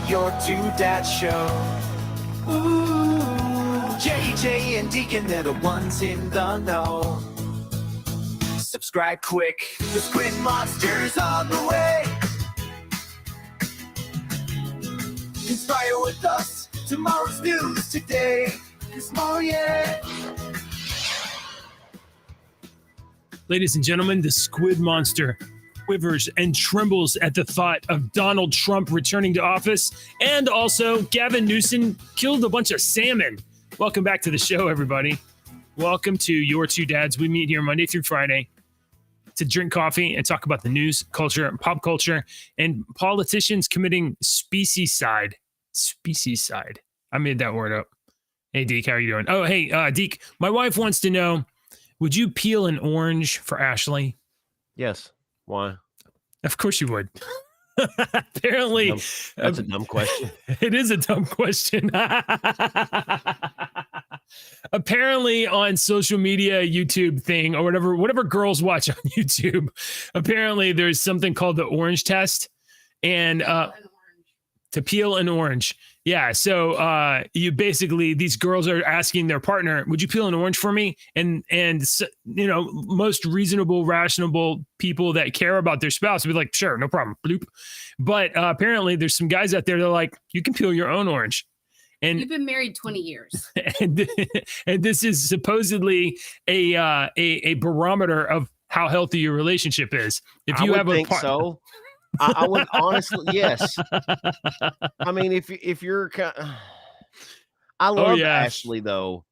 your two dads show. Ooh, JJ and Deacon, they're the ones in the know. Subscribe quick, the Squid Monster's on the way. Inspire with us, tomorrow's news today. Oh yeah. Ladies and gentlemen, the Squid Monster quivers and trembles at the thought of Donald Trump returning to office, and also Gavin Newsom killed a bunch of salmon. Welcome back to the show, everybody. Welcome to Your Two Dads. We meet here Monday through Friday to drink coffee and talk about the news, culture, and pop culture, and politicians committing speciescide. Specieside. I made that word up. Hey, Deke, how are you doing? Oh, hey, Deke, my wife wants to know, would you peel an orange for Ashley? Yes. Why? Of course you would. Apparently. That's a dumb question. It is a dumb question. Apparently on social media, YouTube thing, or whatever girls watch on YouTube, apparently there's something called the orange test. And to peel an orange. Yeah. So you basically, these girls are asking their partner, would you peel an orange for me? And you know, most reasonable, rational people that care about their spouse would be like, sure, no problem. Bloop. But apparently there's some guys out there that are like, you can peel your own orange. And you've been married 20 years. And this is supposedly a barometer of how healthy your relationship is. If you have a so. I would honestly, yes. I mean, if you're, I love Ashley though,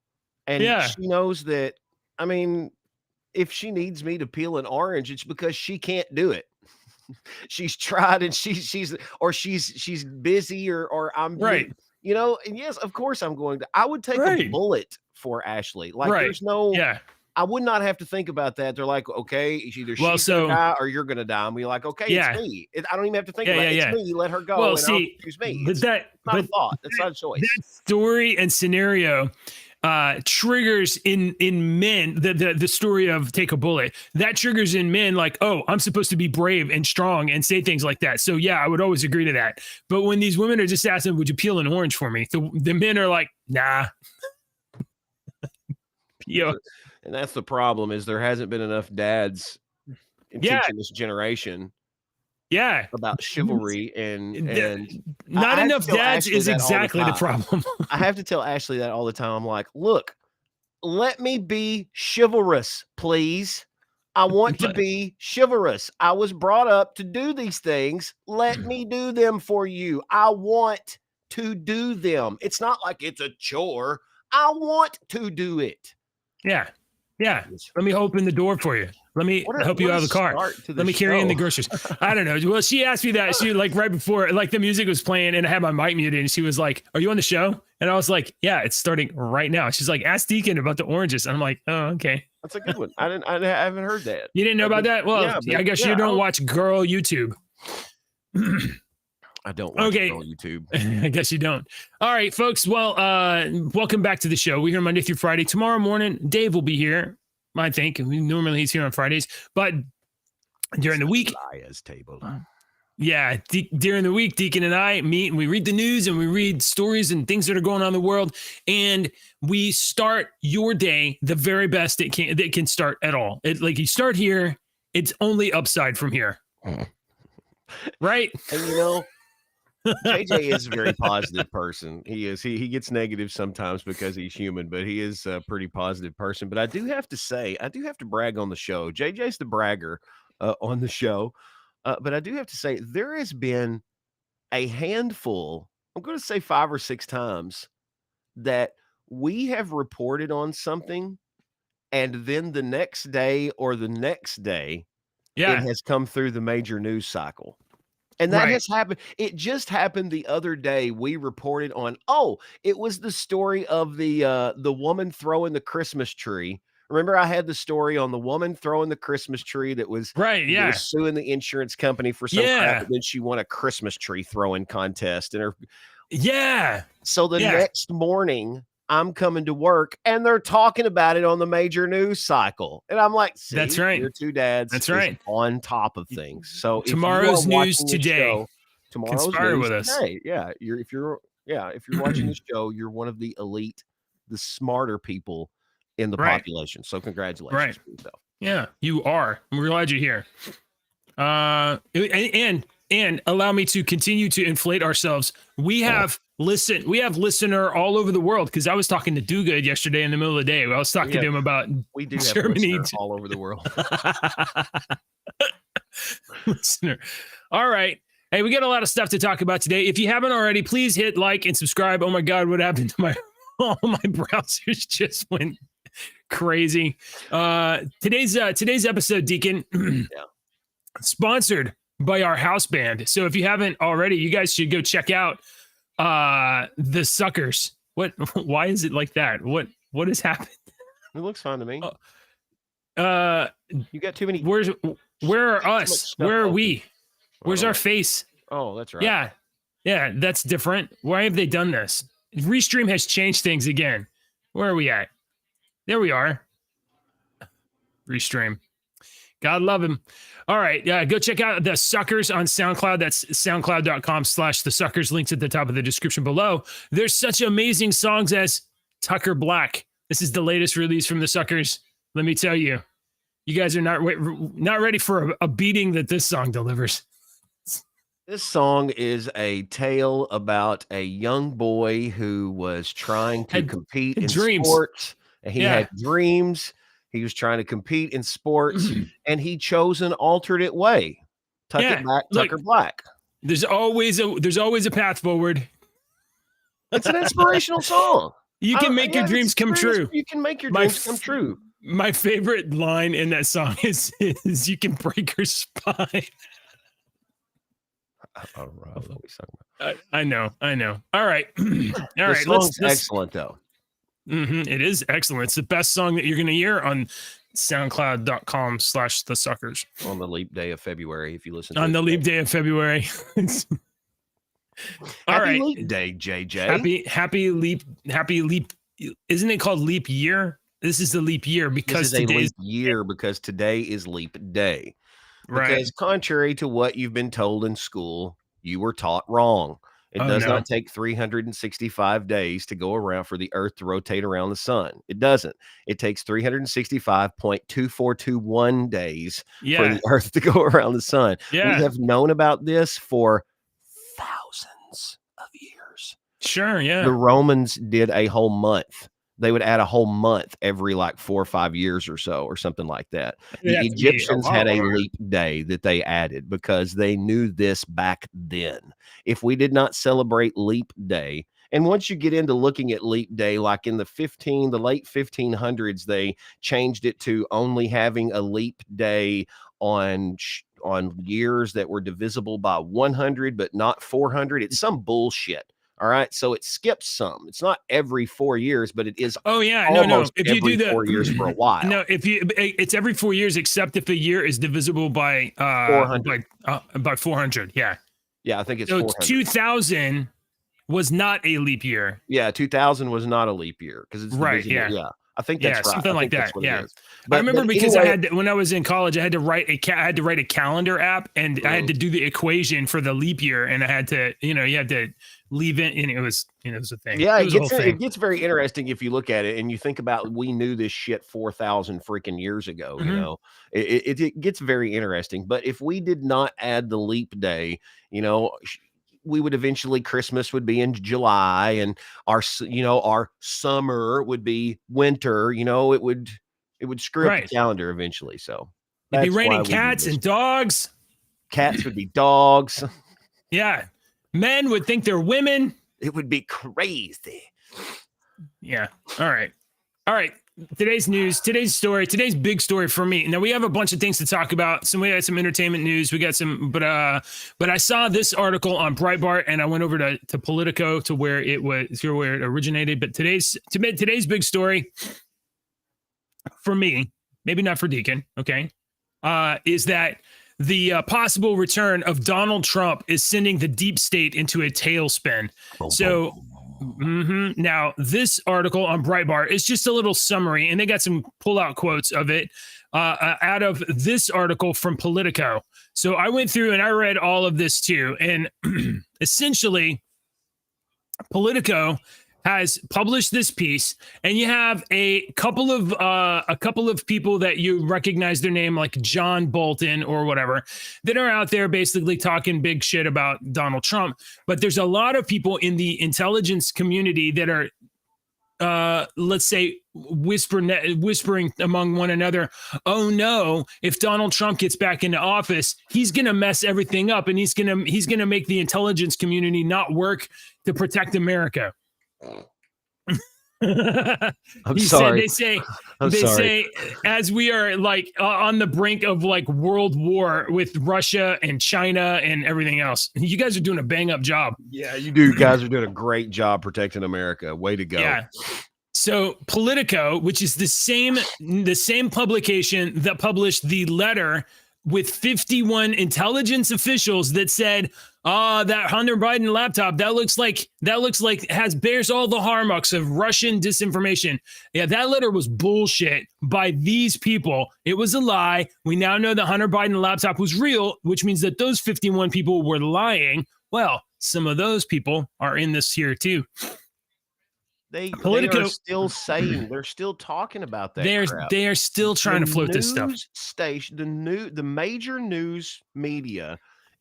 and she knows that. I mean, if she needs me to peel an orange, it's because she can't do it. She's tried, and she's busy, or I'm right. You know, and yes, of course I'm going to. I would take a bullet for Ashley. Like there's no. I would not have to think about that. They're like, okay, either she's gonna die or you're gonna die. And we're like, okay, it's me. I don't even have to think about it. It's me. Let her go. Well, and see, I'll choose me. But not a thought. It's not a choice. That story and scenario triggers in men the story of take a bullet. That triggers in men like, oh, I'm supposed to be brave and strong and say things like that. So yeah, I would always agree to that. But when these women are just asking, would you peel an orange for me? The men are like, nah. And that's the problem, is there hasn't been enough dads teaching this generation about chivalry and not enough dads is exactly the problem. I have to tell Ashley that all the time. I'm like, look, let me be chivalrous, please. I want to be chivalrous. I was brought up to do these things. Let me do them for you. I want to do them. It's not like it's a chore. I want to do it. Yeah. Yeah. Let me open the door for you. Let me help you out of the car. Let me carry in the groceries. I don't know. Well, she asked me that. She like right before, like the music was playing and I had my mic muted and she was like, are you on the show? And I was like, yeah, it's starting right now. She's like, ask Deacon about the oranges. And I'm like, oh, okay. That's a good one. I haven't heard that. You didn't know about that? Well, I guess you don't watch girl YouTube. I don't watch girl YouTube. I guess you don't. All right, folks. Well, welcome back to the show. We're here Monday through Friday. Tomorrow morning, Dave will be here. I think normally he's here on Fridays, but during the week, during the week, Deacon and I meet and we read the news and we read stories and things that are going on in the world, and we start your day the very best it can start at all. Like you start here, it's only upside from here, right? And you know, JJ is a very positive person. He is. He gets negative sometimes because he's human, but he is a pretty positive person. But I do have to say, I do have to brag on the show. JJ's the bragger on the show. But I do have to say, there has been a handful, I'm going to say 5 or 6 times, that we have reported on something, and then the next day or the next day, it has come through the major news cycle. And that has happened. It just happened the other day. We reported on, it was the story of the woman throwing the Christmas tree. Remember, I had the story on the woman throwing the Christmas tree that was was suing the insurance company for some crap, and then she won a Christmas tree throwing contest. And so the next morning, I'm coming to work, and they're talking about it on the major news cycle, and I'm like, "See, that's right. Your two dads, that's right, on top of things." So tomorrow's news today. Tomorrow's Conspire news with us. today. Yeah, if you're watching the show, you're one of the elite, the smarter people in the Right. population. So congratulations Right. for yourself. Yeah, you are. We're glad you're here. And allow me to continue to inflate ourselves. We have listener all over the world, because I was talking to Do-Good yesterday in the middle of the day. I was talking to him about We do have Germany listener all over the world. listener. All right. Hey, we got a lot of stuff to talk about today. If you haven't already, please hit like and subscribe. Oh my God, what happened to my all my browsers just went crazy. Today's episode, Deacon, sponsored by our house band. So if you haven't already, you guys should go check out the Suckers. Why is it like that? What has happened? It looks fine to me. You got too many. Where are us? Where are we? Where's our face? Oh, that's right. Yeah, that's different. Why have they done this? Restream has changed things again. Where are we at? There we are. Restream. God love him. All right. Go check out the Suckers on SoundCloud. That's soundcloud.com/the Suckers. Links at the top of the description below. There's such amazing songs as Tucker Black. This is the latest release from the Suckers. Let me tell you, you guys are not ready for a beating that this song delivers. This song is a tale about a young boy who was trying to compete in sports. And he had dreams. He was trying to compete in sports, and he chose an alternate way. Tucker Black. There's always a path forward. It's an inspirational song. You can make your dreams come true. You can make your dreams come true. My favorite line in that song is you can break her spine. I know. All right. All right. Song's excellent, though. It is excellent. It's the best song that you're going to hear on soundcloud.com/the Suckers. On the leap day of February, if you listen to on the leap day of February. Happy leap day, JJ. Happy leap. Isn't it called leap year? This is the leap year because because today is leap day. Right. Because contrary to what you've been told in school, you were taught wrong. It does not take 365 days to go around for the Earth to rotate around the sun. It doesn't. It takes 365.2421 days for the Earth to go around the sun. Yeah. We have known about this for thousands of years. Sure, yeah. The Romans did a whole month. They would add a whole month every 4 or 5 years or so, or something like that. The Egyptians had a leap day that they added because they knew this back then. If we did not celebrate leap day, and once you get into looking at leap day, like in the late 1500s, they changed it to only having a leap day on years that were divisible by 100, but not 400. It's some bullshit. All right. So it skips some. It's not every 4 years, but it is. Oh, yeah. No. If you do 4 years for a while. No, it's every 4 years, except if a year is divisible by 400. By 400. Yeah. Yeah. I think it's so 400. 2000 was not a leap year. Yeah. 2000 was not a leap year because it's right. Yeah. Yeah. I think that's right. Something like that. Yeah. But, I remember because anyway, when I was in college, I had to write a calendar app, and I had to do the equation for the leap year, and I had to, you had to leave it, and it was a thing. Yeah, it gets very interesting if you look at it and you think about we knew this shit 4,000 freaking years ago. Mm-hmm. You know, it gets very interesting. But if we did not add the leap day, we would eventually Christmas would be in July, and our summer would be winter. It would screw up the calendar eventually. So it'd be raining cats and dogs. Cats would be dogs. Yeah. Men would think they're women. It would be crazy. Yeah. All right. Today's news, today's story, today's big story for me. Now we have a bunch of things to talk about. We had some entertainment news. We got some, but I saw this article on Breitbart, and I went over to Politico to where it originated. But today's big story for me, maybe not for Deacon, okay, is that the possible return of Donald Trump is sending the deep state into a tailspin. Now, this article on Breitbart is just a little summary, and they got some pull-out quotes of it out of this article from Politico. So I went through and I read all of this too. And essentially, Politico has published this piece, and you have a couple of people that you recognize their name, like John Bolton or whatever, that are out there basically talking big shit about Donald Trump. But there's a lot of people in the intelligence community that are, let's say, whispering among one another, oh no, if Donald Trump gets back into office, he's going to mess everything up, and he's going to make the intelligence community not work to protect America. I'm sorry. They say, as we are like on the brink of like world war with Russia and China and everything else. You guys are doing a bang up job. Yeah, you do. Guys are doing a great job protecting America. Way to go. Yeah. So Politico, which is the same publication that published the letter with 51 intelligence officials that said, that Hunter Biden laptop, that looks like bears all the hallmarks of Russian disinformation. Yeah, that letter was bullshit by these people. It was a lie. We now know the Hunter Biden laptop was real, which means that those 51 people were lying. Well, some of those people are in this here too. They are still saying, they're still talking about that crap. They are still trying to float this stuff. The major news media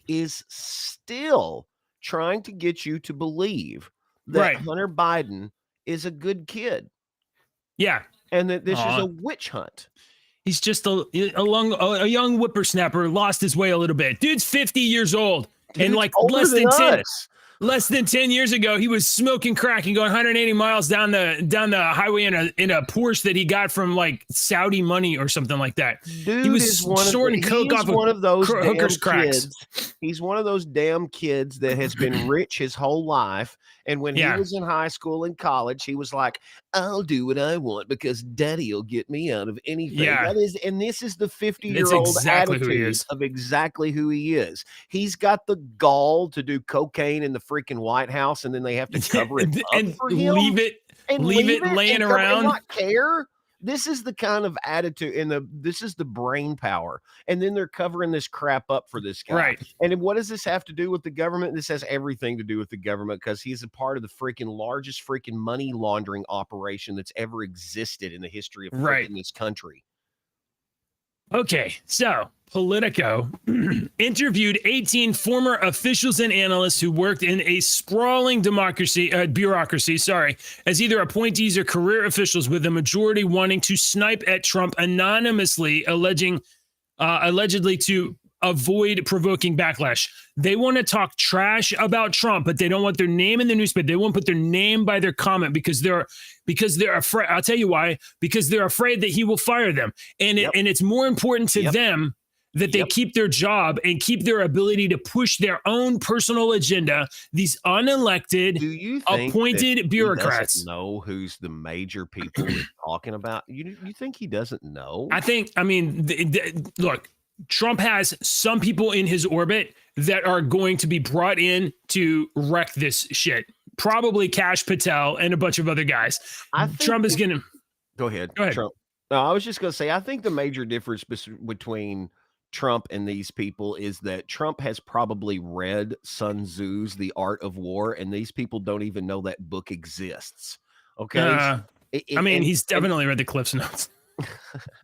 is still trying to get you to believe that Hunter Biden is a good kid. Yeah. And that this is a witch hunt. He's just a young whippersnapper, lost his way a little bit. Dude's 50 years old. Dude's and like less than 10 years ago, he was smoking crack and going 180 miles down the highway in a Porsche that he got from like Saudi money or something like that. Dude, he was snorting coke off one of those hookers' cracks. Kids. He's one of those damn kids that has been rich his whole life. And when he was in high school and college, he was like, I'll do what I want because daddy will get me out of anything. Yeah. This is the 50-year-old attitude of exactly who he is. He's got the gall to do cocaine in the freaking White House, and then they have to cover it up and for him. leave it laying around. And not care. This is the kind of attitude, and this is the brain power. And then they're covering this crap up for this guy. Right. And what does this have to do with the government? This has everything to do with the government because he's a part of the largest money laundering operation that's ever existed in the history of this country. Okay, so Politico interviewed 18 former officials and analysts who worked in a sprawling bureaucracy, as either appointees or career officials, with the majority wanting to snipe at Trump anonymously, allegedly to avoid provoking backlash. They want to talk trash about Trump, but they don't want their name in the newspaper. They won't put their name by their comment because they're afraid. I'll tell you why. Because they're afraid that he will fire them, and it's more important to them that they keep their job and keep their ability to push their own personal agenda. These unelected, appointed bureaucrats. He doesn't know who's the major people we're talking about. You think he doesn't know? Look. Trump has some people in his orbit that are going to be brought in to wreck this shit. Probably Kash Patel and a bunch of other guys. Trump is going to... Go ahead. Trump. No, I was just going to say, I think the major difference between Trump and these people is that Trump has probably read Sun Tzu's The Art of War, and these people don't even know that book exists. Okay? He's definitely read the Cliff's Notes.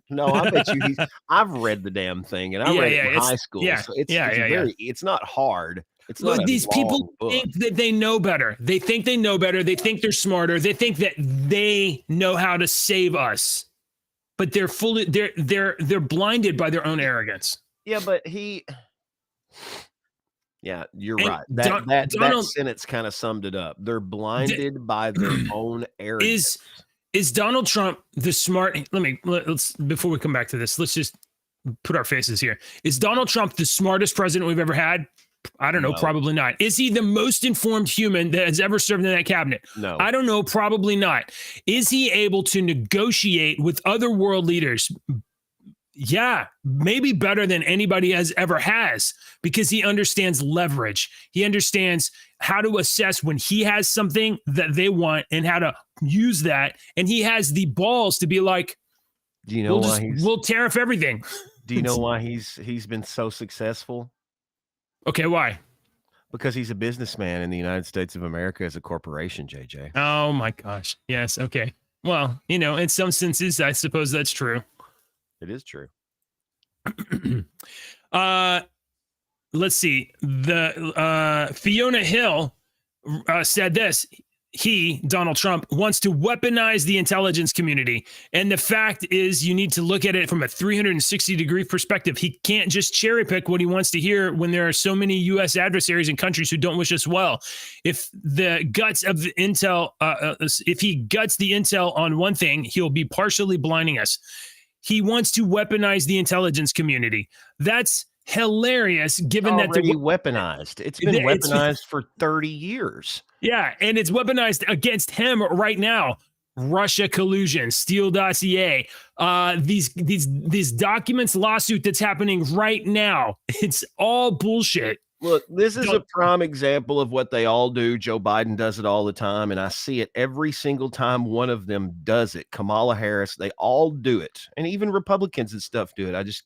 No, I bet you I've read the damn thing, and I read it in high school. So it's not hard. It's Look, these people think that they know better. They think they know better. They think they're smarter. They think that they know how to save us, but they're blinded by their own arrogance. Yeah, but you're right. That sentence kind of summed it up. They're blinded by their own arrogance. Is Donald Trump the smart? Let's before we come back to this, let's just put our faces here. Is Donald Trump the smartest president we've ever had? I don't know. No. Probably not. Is he the most informed human that has ever served in that cabinet? No. I don't know. Probably not. Is he able to negotiate with other world leaders? Yeah, maybe better than anybody has, because he understands leverage. He understands how to assess when he has something that they want and how to use that. And he has the balls to be like, we'll tariff everything. Do you know why he's been so successful? Okay, why? Because he's a businessman in the United States of America as a corporation, JJ. Oh my gosh. Yes. Okay. Well, in some senses, I suppose that's true. It is true. uh, let's see. The Fiona Hill said this. He, Donald Trump, wants to weaponize the intelligence community. And the fact is, you need to look at it from a 360-degree perspective. He can't just cherry pick what he wants to hear when there are so many U.S. adversaries and countries who don't wish us well. If the guts of the intel, if he guts the intel on one thing, he'll be partially blinding us. He wants to weaponize the intelligence community. That's hilarious, given that already weaponized. It's been weaponized for 30 years. Yeah, and it's weaponized against him right now. Russia collusion, Steele dossier, these documents lawsuit that's happening right now. It's all bullshit. Look, this is a prime example of what they all do. Joe Biden does it all the time, and I see it every single time one of them does it. Kamala Harris, they all do it, and even Republicans and stuff do it. I just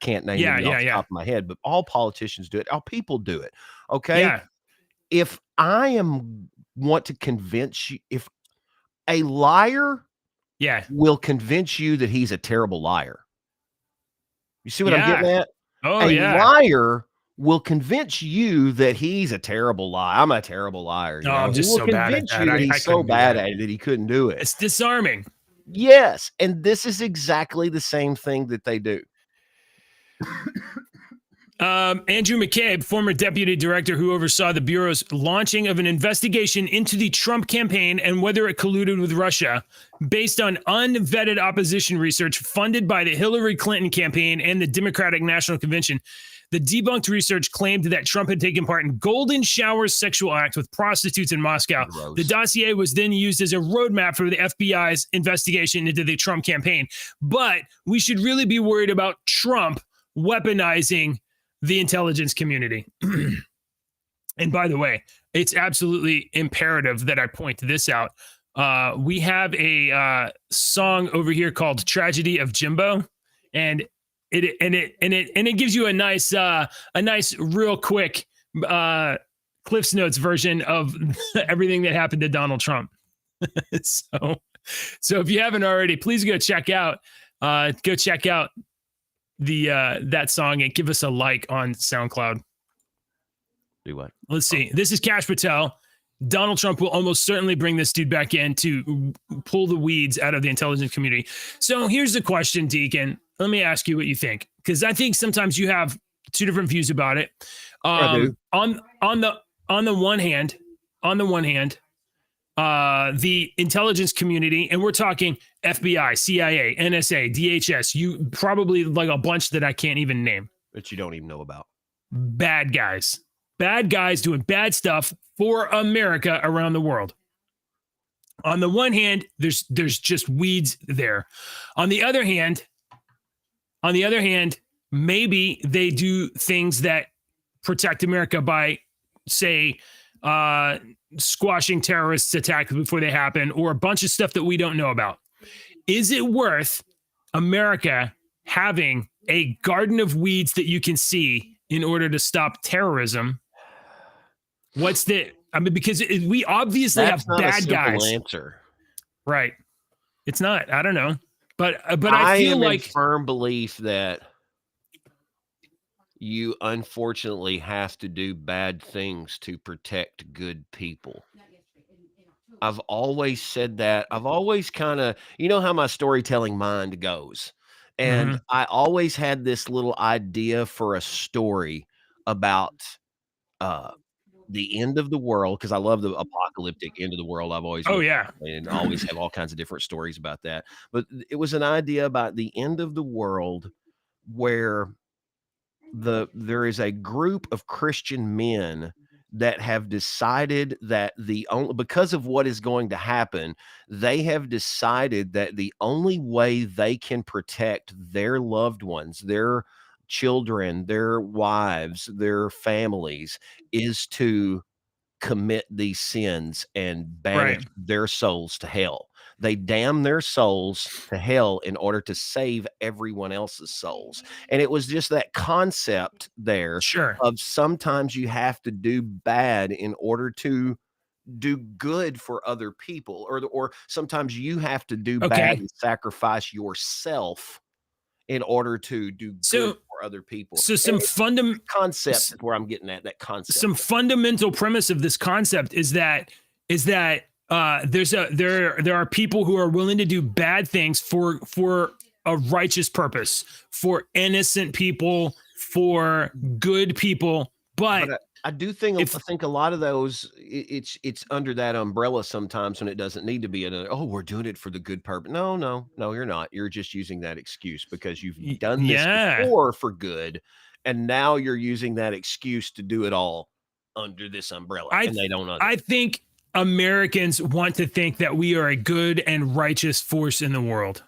can't name them off the top of my head, but all politicians do it. All people do it. Okay. Yeah. If I want to convince you, if a liar will convince you that he's a terrible liar. You see what I'm getting at? Oh, a liar will convince you that he's a terrible liar. I'm a terrible liar. No, I'm just so bad at that. He's so bad at it that he couldn't do it. It's disarming. Yes. And this is exactly the same thing that they do. Andrew McCabe, former deputy director who oversaw the Bureau's launching of an investigation into the Trump campaign and whether it colluded with Russia, based on unvetted opposition research funded by the Hillary Clinton campaign and the Democratic National Convention. The debunked research claimed that Trump had taken part in golden showers sexual acts with prostitutes in Moscow. Gross. The dossier was then used as a roadmap for the FBI's investigation into the Trump campaign. But we should really be worried about Trump weaponizing the intelligence community. And by the way, it's absolutely imperative that I point this out. We have a song over here called "Tragedy of Jimbo," and it gives you a nice real quick Cliff's Notes version of everything that happened to Donald Trump. So if you haven't already, please go check out that song and give us a like on SoundCloud. Do what? Let's see. This is Kash Patel. Donald Trump will almost certainly bring this dude back in to pull the weeds out of the intelligence community. So here's the question, Deacon. Let me ask you what you think, because I think sometimes you have two different views about it. I do. On the one hand, the intelligence community, and we're talking FBI, CIA, NSA, DHS, you probably like a bunch that I can't even name. That you don't even know about. Bad guys doing bad stuff for America around the world. On the one hand, there's just weeds there. On the other hand, maybe they do things that protect America by, say, squashing terrorists' attacks before they happen, or a bunch of stuff that we don't know about. Is it worth America having a garden of weeds that you can see in order to stop terrorism? Because we obviously have bad guys. Answer. Right. It's not. I don't know. But I feel am like in firm belief that you unfortunately have to do bad things to protect good people. I've always said that. I've always kind of, you know how my storytelling mind goes. And I always had this little idea for a story about the end of the world, because I love the apocalyptic end of the world. I've always and always have all kinds of different stories about that. But it was an idea about the end of the world where there is a group of Christian men that have decided that because of what is going to happen, they have decided that the only way they can protect their loved ones, their children, their wives, their families, is to commit these sins and banish their souls to hell. They damn their souls to hell in order to save everyone else's souls. And it was just that concept there Sure. of sometimes you have to do bad in order to do good for other people, or sometimes you have to do bad Okay. and sacrifice yourself in order to do good So for other people. so And some fundam concept is where I'm getting at, that concept. some fundamental premise of this concept is that there are people who are willing to do bad things for a righteous purpose, for innocent people, for good people. But But I do think if I think a lot of those it's under that umbrella sometimes when it doesn't need to be oh, we're doing it for the good purpose. No, no, no, you're not. You're just using that excuse because you've done this yeah. before for good, and now you're using that excuse to do it all under this umbrella, and they don't I think Americans want to think that we are a good and righteous force in the world.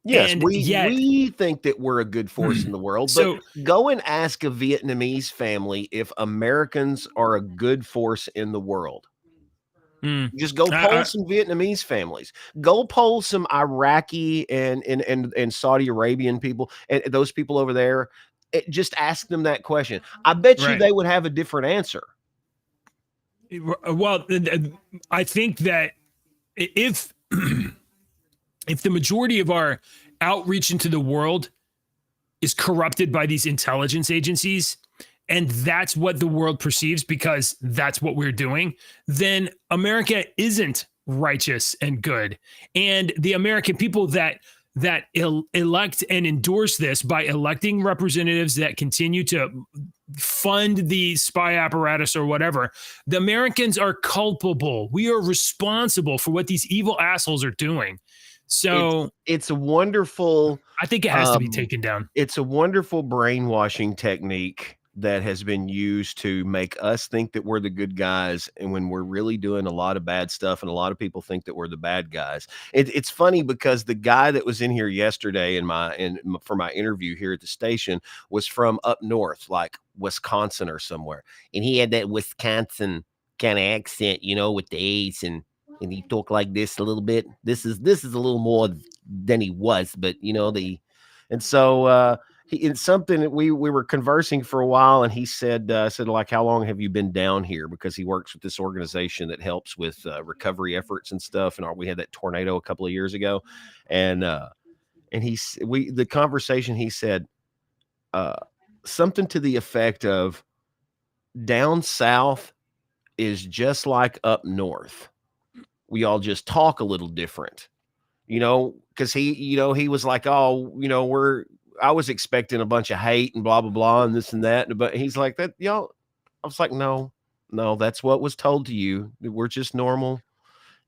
Yes, And we think that we're a good force in the world, So- but go and ask a Vietnamese family if Americans are a good force in the world. Just go poll some Vietnamese families. Go poll some Iraqi and Saudi Arabian people, and those people over there. Just ask them that question. I bet you Right. they would have a different answer. Well, I think that if if the majority of our outreach into the world is corrupted by these intelligence agencies, and that's what the world perceives because that's what we're doing, then America isn't righteous and good. And the American people that elect and endorse this by electing representatives that continue to fund the spy apparatus or whatever, the Americans are culpable. We are responsible for what these evil assholes are doing. So it's a wonderful, I think it has to be taken down. It's a wonderful brainwashing technique that has been used to make us think that we're the good guys, and when we're really doing a lot of bad stuff, and a lot of people think that we're the bad guys. It's funny because the guy that was in here yesterday for my interview here at the station was from up north, like Wisconsin or somewhere, and he had that Wisconsin kind of accent, with the A's, and he talked like this a little bit. This is a little more than he was, but it's something that we were conversing for a while, and he said like, how long have you been down here? Because he works with this organization that helps with recovery efforts and stuff. And we had that tornado a couple of years ago, and the conversation, he said something to the effect of, down south is just like up north. We all just talk a little different, because he was like, oh, I was expecting a bunch of hate and blah, blah, blah, and this and that. But he's like, that, y'all, I was like, no, that's what was told to you. We're just normal.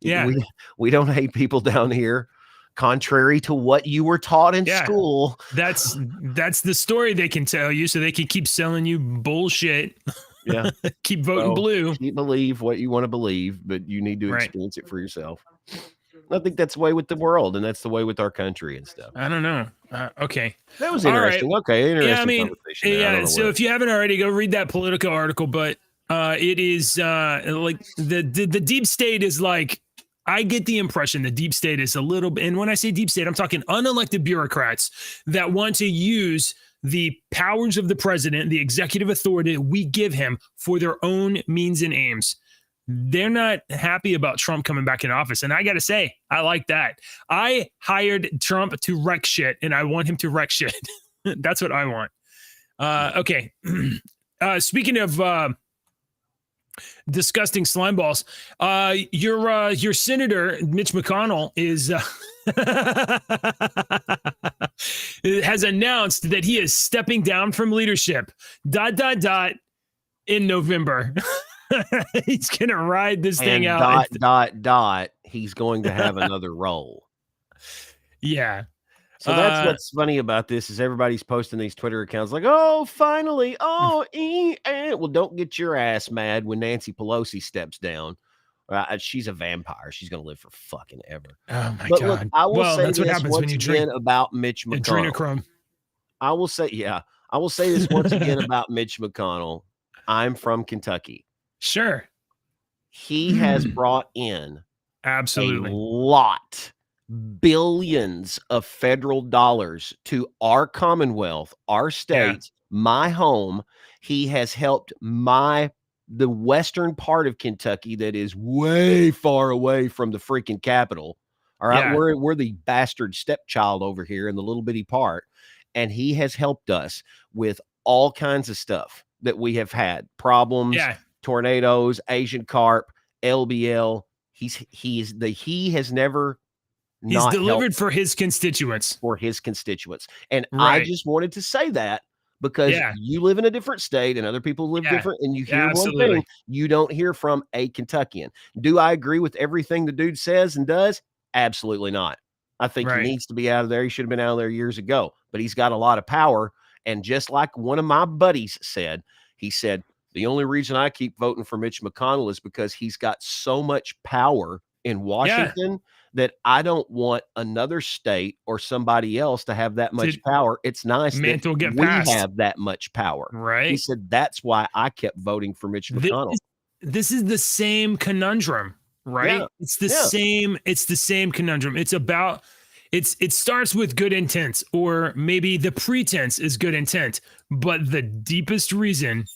Yeah. We don't hate people down here, contrary to what you were taught in school. That's the story they can tell you, so they can keep selling you bullshit. Yeah. Keep voting blue. Keep believe what you want to believe, but you need to experience it for yourself. I think that's the way with the world, and that's the way with our country and stuff. I don't know. Okay. That was interesting. Right. Okay. Interesting conversation. Yeah. So if you haven't already, go read that Politico article, but it is like the deep state is like, I get the impression the deep state is a little bit, and when I say deep state, I'm talking unelected bureaucrats that want to use the powers of the president, the executive authority we give him, for their own means and aims. They're not happy about Trump coming back in office. And I got to say, I like that. I hired Trump to wreck shit, and I want him to wreck shit. That's what I want. Okay. Speaking of disgusting slime balls, your senator, Mitch McConnell, has announced that he is stepping down from leadership, in November. He's going to ride this thing out. He's going to have another role. Yeah. So that's what's funny about this is everybody's posting these Twitter accounts like, oh, finally. Oh, well, don't get your ass mad when Nancy Pelosi steps down. She's a vampire. She's going to live for fucking ever. Oh my God. Look, I will say that's this what happens once when you again drink about Mitch McConnell. Adrenochrome. I will say this once again about Mitch McConnell. I'm from Kentucky. Sure. He has brought in Absolutely. lot, billions of federal dollars to our Commonwealth, our Yeah. state, my home. He has helped the western part of Kentucky that is way far away from the freaking capital. All right, Yeah. we're the bastard stepchild over here in the little bitty part, and he has helped us with all kinds of stuff that we have had problems, Yeah. tornadoes, Asian carp, LBL. He has never He's not helped delivered for his constituents. for his constituents. And I Right. just wanted to say that because Yeah. you live in a different state and other people live Yeah. different, and you hear one thing, Absolutely. you don't hear from a Kentuckian. Do I agree with everything the dude says and does? Absolutely not. I think he Right. needs to be out of there. He should have been out of there years ago, but he's got a lot of power. And just like one of my buddies said, he said, the only reason I keep voting for Mitch McConnell is because he's got so much power in Washington that I don't want another state or somebody else to have that much power. It's nice mantle that get we passed. have that much power. He Right. said that's why I kept voting for Mitch McConnell. This is the same conundrum, right? Yeah. It's the same conundrum. It starts with good intent, or maybe the pretense is good intent, but the deepest reason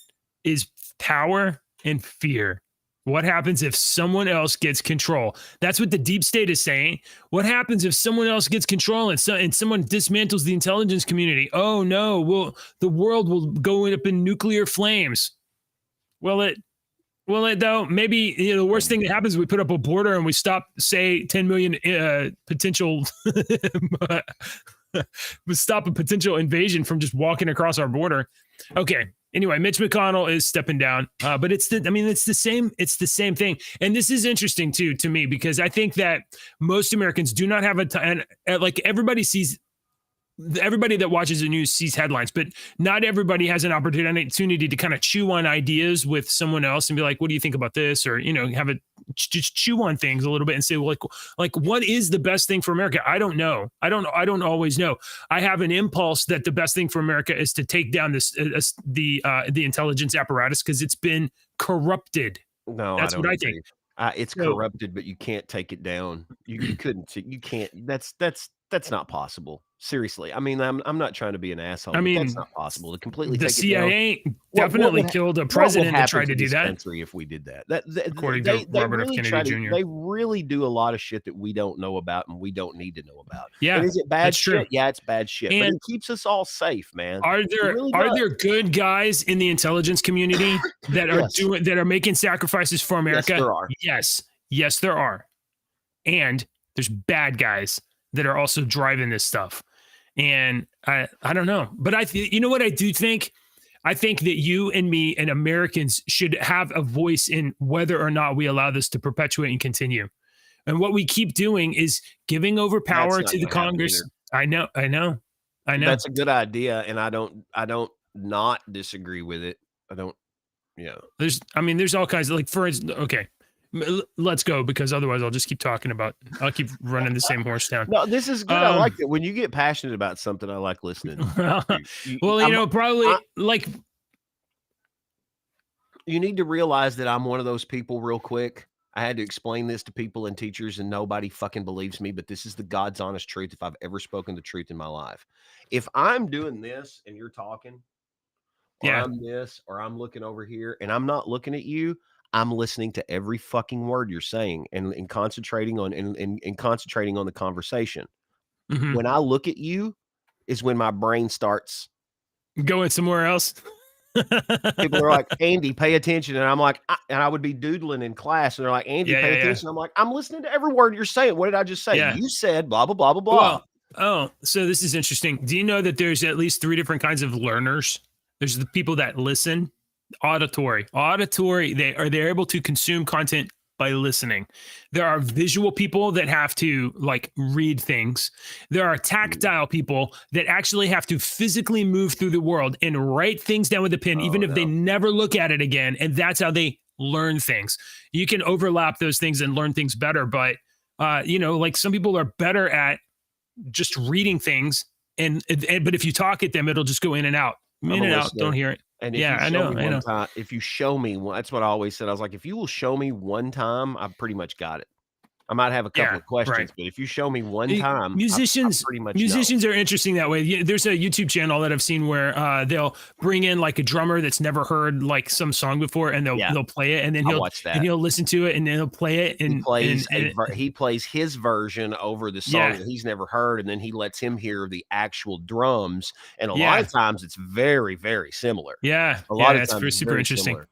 is power and fear. What happens if someone else gets control? That's what the deep state is saying. What happens if someone else gets control and someone dismantles the intelligence community? Oh no, the world will go up in nuclear flames. Will it though? Maybe the worst thing that happens is we put up a border and we stop, say, 10 million potential we stop a potential invasion from just walking across our border. Okay. Anyway, Mitch McConnell is stepping down, but it's the same thing. And this is interesting too, to me, because I think that most Americans do not have a time. Like everybody that watches the news sees headlines, but not everybody has an opportunity to kind of chew on ideas with someone else and be like, what do you think about this? Or, just chew on things a little bit and say, well, like what is the best thing for America? I don't know. I don't always know. I have an impulse that the best thing for America is to take down the intelligence apparatus because it's been corrupted. No, That's what I think. It's corrupted, but you can't take it down. You couldn't. You can't. That's not possible. Seriously. I mean, I'm not trying to be an asshole. I mean, that's not possible to completely the take CIA it down. definitely killed a president that tried to do that. Country if we did that. According to Robert F. Kennedy Jr. They really do a lot of shit that we don't know about and we don't need to know about. Yeah. And is it bad shit? True. Yeah, it's bad shit. And but it keeps us all safe, man. Are there good guys in the intelligence community that are making sacrifices for America? Yes, there are. Yes, there are. And there's bad guys that are also driving this stuff. And I don't know, but you know what I do think? I think that you and me and Americans should have a voice in whether or not we allow this to perpetuate and continue. And what we keep doing is giving over power to the Congress. I know. That's a good idea, and I don't not disagree with it. I don't. Yeah. There's all kinds of, like, for instance, okay. Let's go, because otherwise I'll just keep I'll keep running the same horse down. No, this is good. I like it. When you get passionate about something, I like listening. Probably like you need to realize that I'm one of those people real quick. I had to explain this to people and teachers and nobody fucking believes me, but this is the God's honest truth if I've ever spoken the truth in my life. If I'm doing this and you're talking, or I'm this, or I'm looking over here and I'm not looking at you, I'm listening to every fucking word you're saying and concentrating on concentrating on the conversation. Mm-hmm. When I look at you is when my brain starts going somewhere else. People are like, Andy, pay attention. And I'm like, and I would be doodling in class and they're like, Andy, pay attention. I'm like, I'm listening to every word you're saying. What did I just say? Yeah. You said blah, blah, blah, blah, blah. Well, so this is interesting. Do you know that there's at least 3 different kinds of learners? There's the people that listen. Auditory, they're able to consume content by listening. There are visual people that have to like read things. There are tactile people that actually have to physically move through the world and write things down with a pen, even if they never look at it again. And that's how they learn things. You can overlap those things and learn things better. But, like some people are better at just reading things. But if you talk at them, it'll just go in and out, don't hear it. And if I know. Time, if you show me, that's what I always said. I was like, if you will show me one time, I've pretty much got it. I might have a couple Yeah, of questions, right. but if you show me one time, I Musicians pretty much know. musicians are interesting that way. There's a YouTube channel that I've seen where they'll bring in like a drummer that's never heard like some song before, and they'll play it, and then I watch that. he'll listen to it, and then he'll play it, and he plays his version over the song that he's never heard, and then he lets him hear the actual drums, and a lot of times it's very, very similar. Yeah, a lot of it's times it's super very interesting. similar.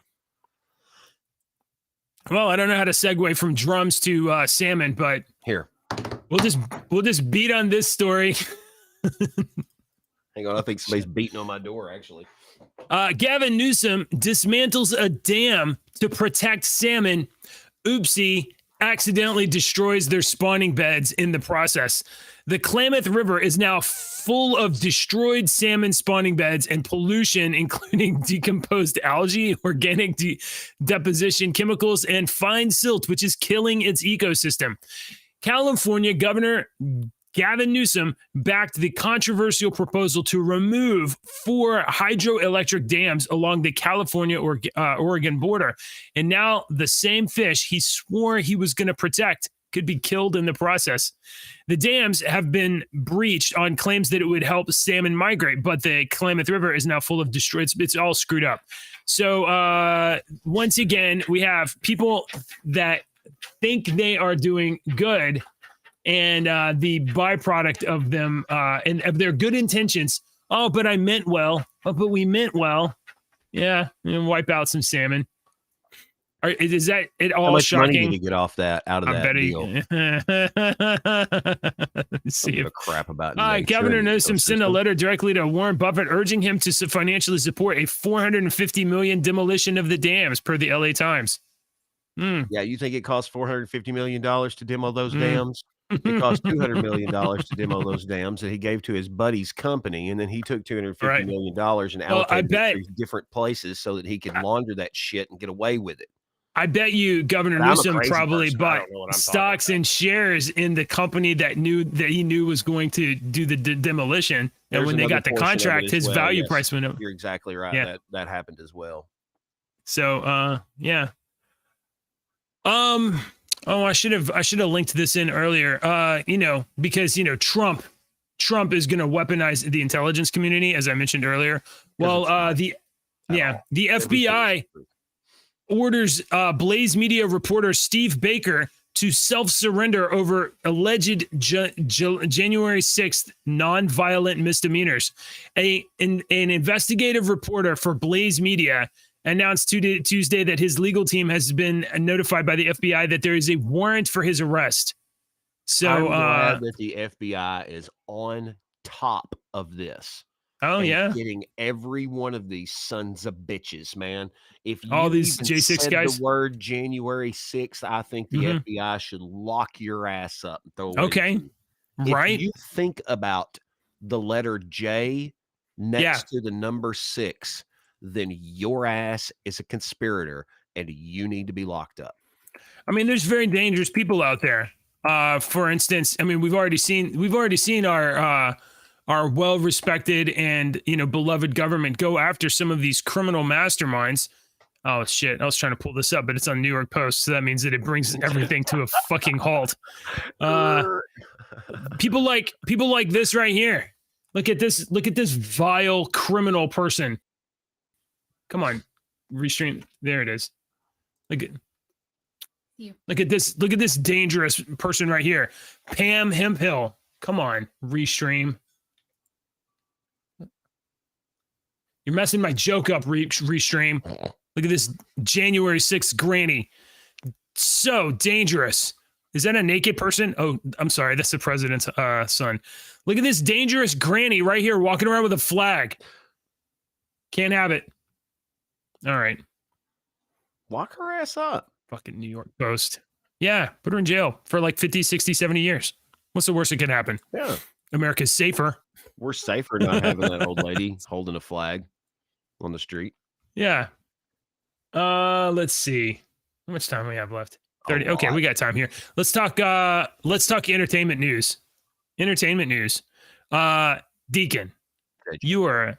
Well, I don't know how to segue from drums to salmon, but here we'll just beat on this story. Hang on, I think somebody's beating on my door. Actually, Gavin Newsom dismantles a dam to protect salmon. Oopsie, accidentally destroys their spawning beds in the process. The Klamath River is now full of destroyed salmon spawning beds and pollution, including decomposed algae, organic deposition chemicals, and fine silt, which is killing its ecosystem. California Governor Gavin Newsom backed the controversial proposal to remove 4 hydroelectric dams along the California-Oregon border. And now the same fish he swore he was going to protect could be killed in the process. The dams have been breached on claims that it would help salmon migrate, but the Klamath River is now full of destroyed. It's all screwed up. So once again, we have people that think they are doing good, and the byproduct of them and of their good intentions. Oh, but I meant well. Oh, but we meant well. Yeah, and wipe out some salmon. Is that it all? How much shocking? money did he get off that out of that deal? Let's see. Give a crap about. Governor Newsom sent a letter directly to Warren Buffett urging him to financially support a $450 million demolition of the dams, per the LA Times. Yeah, you think it costs $450 million to demo those dams? It cost $200 million to demo those dams that he gave to his buddy's company, and then he took $250 million and allocated it to different places so that he could launder that shit and get away with it. I bet you Governor Newsom probably bought stocks and shares in the company that he knew was going to do the demolition. And when they got the contract, his value price went up. You're exactly right. Yeah. That happened as well. So yeah. Oh, I should have linked this in earlier. Because Trump is going to weaponize the intelligence community, as I mentioned earlier. Well, the FBI orders Blaze Media reporter Steve Baker to self-surrender over alleged January 6th nonviolent misdemeanors. An investigative reporter for Blaze Media announced Tuesday that his legal team has been notified by the FBI that there is a warrant for his arrest. So I'm glad that the FBI is on top of this. Oh, yeah. Getting every one of these sons of bitches, man. If you all these J6 said guys, the word January 6th, I think the FBI should lock your ass up and throw away. Okay. Right. If you think about the letter J next to the number 6, then your ass is a conspirator and you need to be locked up. I mean, there's very dangerous people out there. For instance, I mean, we've already seen our well-respected and beloved government go after some of these criminal masterminds. Oh shit! I was trying to pull this up, but it's on New York Post, so that means that it brings everything to a fucking halt. People like this right here. Look at this vile criminal person. Come on, restream. There it is. Look at this dangerous person right here. Pam Hemphill. Come on, restream. You're messing my joke up, restream. Look at this January 6th granny. So dangerous. Is that a naked person? Oh, I'm sorry. That's the president's son. Look at this dangerous granny right here walking around with a flag. Can't have it. All right. Lock her ass up. Fucking New York Post. Yeah, put her in jail for like 50, 60, 70 years. What's the worst that could happen? Yeah. America's safer. We're safer not having that old lady holding a flag on the street. Yeah. Let's see. How much time we have left? 30. Okay, we got time here. Let's talk entertainment news. Deacon, you are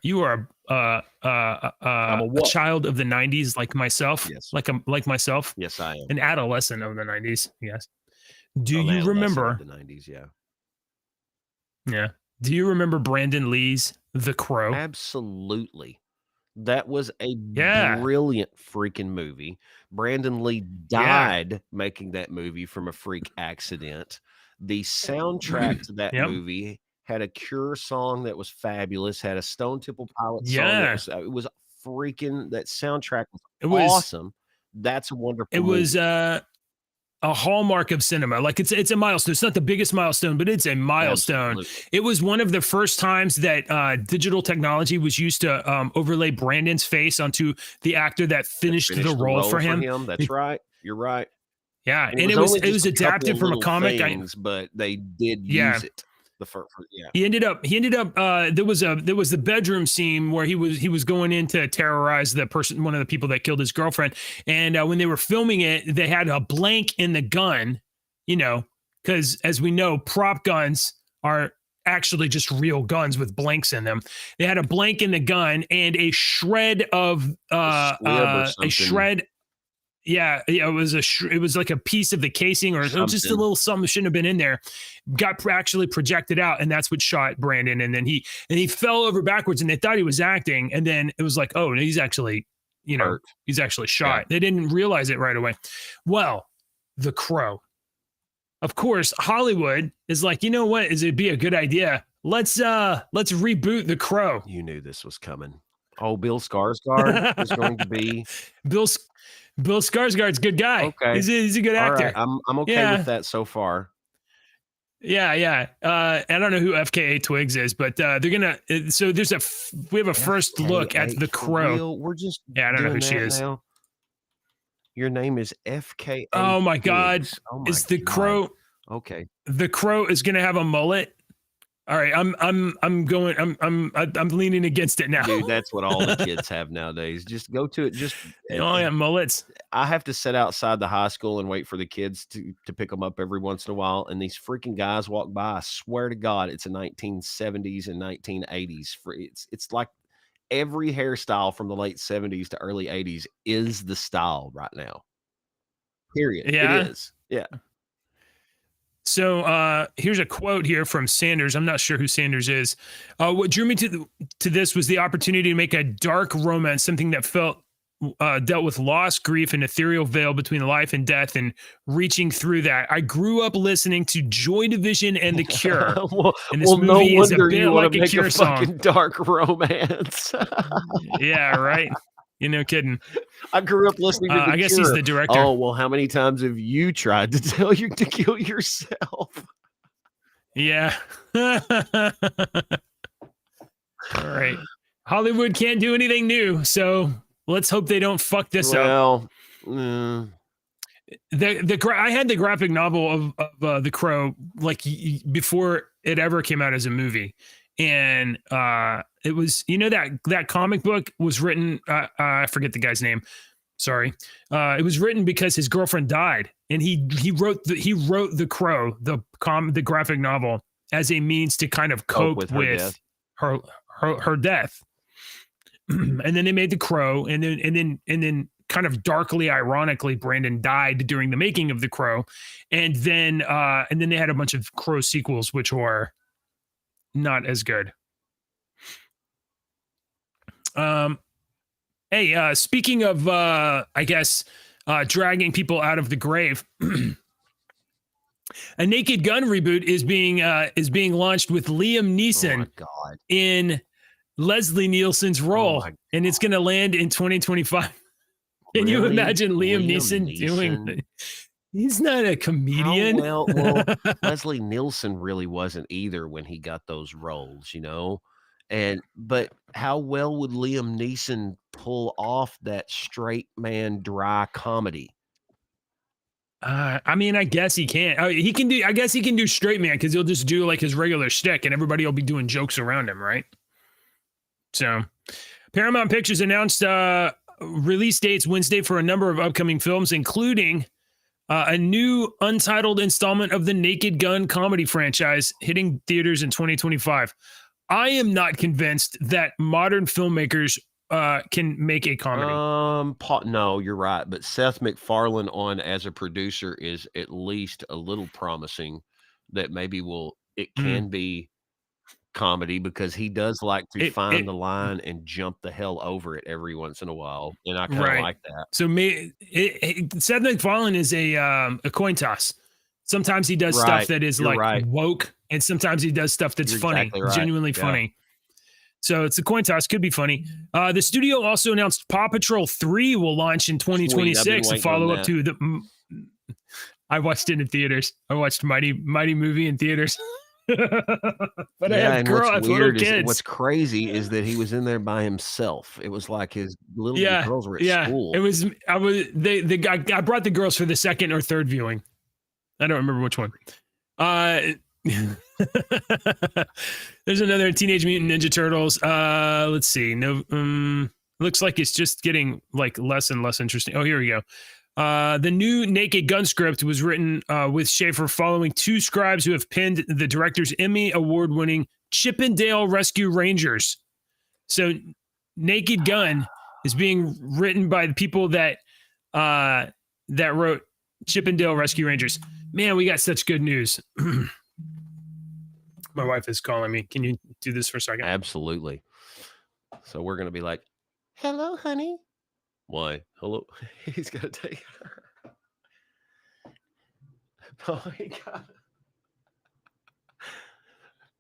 a child of the 90s like myself. Yes. Like myself. Yes, I am. An adolescent of the 90s, yes. Do Oh, you man, less of remember? the 90s, yeah. Yeah. Do you remember Brandon Lee's The Crow? Absolutely. That was a Yeah. brilliant freaking movie. Brandon Lee Yeah. died making that movie from a freak accident. The soundtrack to that Yep. movie had a Cure song that was fabulous, had a Stone Temple Pilots song that Yeah. was it was freaking that soundtrack was It was awesome. That's a it wonderful was movie. a hallmark of cinema. Like it's a milestone. It's not the biggest milestone, but it's a milestone. Absolutely. It was one of the first times that digital technology was used to overlay Brandon's face onto the actor that finished the Finished the role role for for him. him. That's right. You're right. Yeah, And and was it was only it just was a couple adapted of from a little comic. things, but they did Yeah, use it. Yeah. he ended up there was the bedroom scene where he was going in to terrorize one of the people that killed his girlfriend. And when they were filming it, they had a blank in the gun, because as we know, prop guns are actually just real guns with blanks in them. They had a blank in the gun and a shred of A squib or a something. shred. Yeah, it was it was like a piece of the casing or just a Something. little something that shouldn't have been in there. Got actually projected out, and that's what shot Brandon. And then he fell over backwards, and they thought he was acting. And then it was like, oh, no, he's actually, Hurt. he's actually Yeah. shot. They didn't realize it right away. Well, The Crow. Of course, Hollywood is like, you know what? It'd be a good idea. Let's reboot The Crow. You knew this was coming. Oh, Bill Skarsgård is going to be Bill Bill Skarsgård's a good guy. okay. He's a good All actor. right. I'm okay Yeah. with that so far. Yeah. I don't know who FKA Twigs is, but they're gonna. So we have a first look at FKA The for Crow. real? We're just Yeah, I don't know who doing she that is. now. Your name is FKA Oh my God, Twigs. Oh my it's The God. Crow. Okay. The Crow is gonna have a mullet. All right, I'm leaning against it now. Dude, that's what all the kids have nowadays. Just go to it. They all have mullets. I have to sit outside the high school and wait for the kids to pick them up every once in a while, and these freaking guys walk by. I swear to God, it's a 1970s and 1980s. It's like every hairstyle from the late 70s to early 80s is the style right now. Period. Yeah. It is. Yeah. So here's a quote here from Sanders. I'm not sure who Sanders is. What drew me to this was the opportunity to make a dark romance, something that dealt with loss, grief, and ethereal veil between life and death, and reaching through that. I grew up listening to Joy Division and The Cure. And this no movie is a wonder bit you want like to a make Cure a song. fucking dark romance. Yeah, right. You're no kidding. I grew up listening to The I guess Cure. he's the director. Oh, well, how many times have you tried to tell you to kill yourself? Yeah. All right. Hollywood can't do anything new, so let's hope they don't fuck this up. Well, I had the graphic novel of The Crow like before it ever came out as a movie, and it was that comic book was written. I forget the guy's name. Sorry, it was written because his girlfriend died, and he wrote The Crow, the graphic novel, as a means to kind of cope with her death. And then they made The Crow, and then kind of darkly, ironically, Brandon died during the making of The Crow, and then they had a bunch of Crow sequels, which were not as good. Hey, speaking of, I guess, dragging people out of the grave, a Naked Gun reboot is being launched with Liam Neeson in Leslie Nielsen's role, and it's going to land in 2025. Can you imagine Liam Neeson doing? He's not a comedian. Well, Leslie Nielsen really wasn't either when he got those roles, but how well would Liam Neeson pull off that straight man dry comedy? I mean, I guess he can. He can do. I guess he can do straight man because he'll just do like his regular shtick, and everybody will be doing jokes around him, right? So, Paramount Pictures announced release dates Wednesday for a number of upcoming films, including a new untitled installment of the Naked Gun comedy franchise hitting theaters in 2025. I am not convinced that modern filmmakers can make a comedy. No, you're right. But Seth MacFarlane on as a producer is at least a little promising that maybe it Mm. can be comedy because he does like to find It the line and jump the hell over it every once in a while, and I kind of right. like that. So Seth MacFarlane is a coin toss. Sometimes he does stuff Right. that is You're like right. woke, and sometimes he does stuff that's You're funny, exactly right. genuinely Yeah. funny. So it's a coin toss, could be funny. The studio also announced Paw Patrol 3 will launch in Sweet. I've been 2026, a waiting on follow up that. to the. I watched it in theaters. I watched Mighty Movie in theaters. But I Yeah, have and what's little weird is what's kids. crazy is that he was in there by himself. It was like his little Yeah, girls were at yeah. school. It was. I was. The guy. I brought the girls for the second or third viewing. I don't remember which one. There's another Teenage Mutant Ninja Turtles. Let's see. No, looks like it's just getting like less and less interesting. Oh, here we go. The new Naked Gun script was written with Schaefer following two scribes who have penned the director's Emmy award-winning Chippendale Rescue Rangers. So, Naked Gun is being written by the people that wrote Chippendale Rescue Rangers. Man, we got such good news. My wife is calling me. Can you do this for a second? Absolutely. So we're gonna be like, "Hello, honey." Why? Hello. He's gonna take. Oh my god.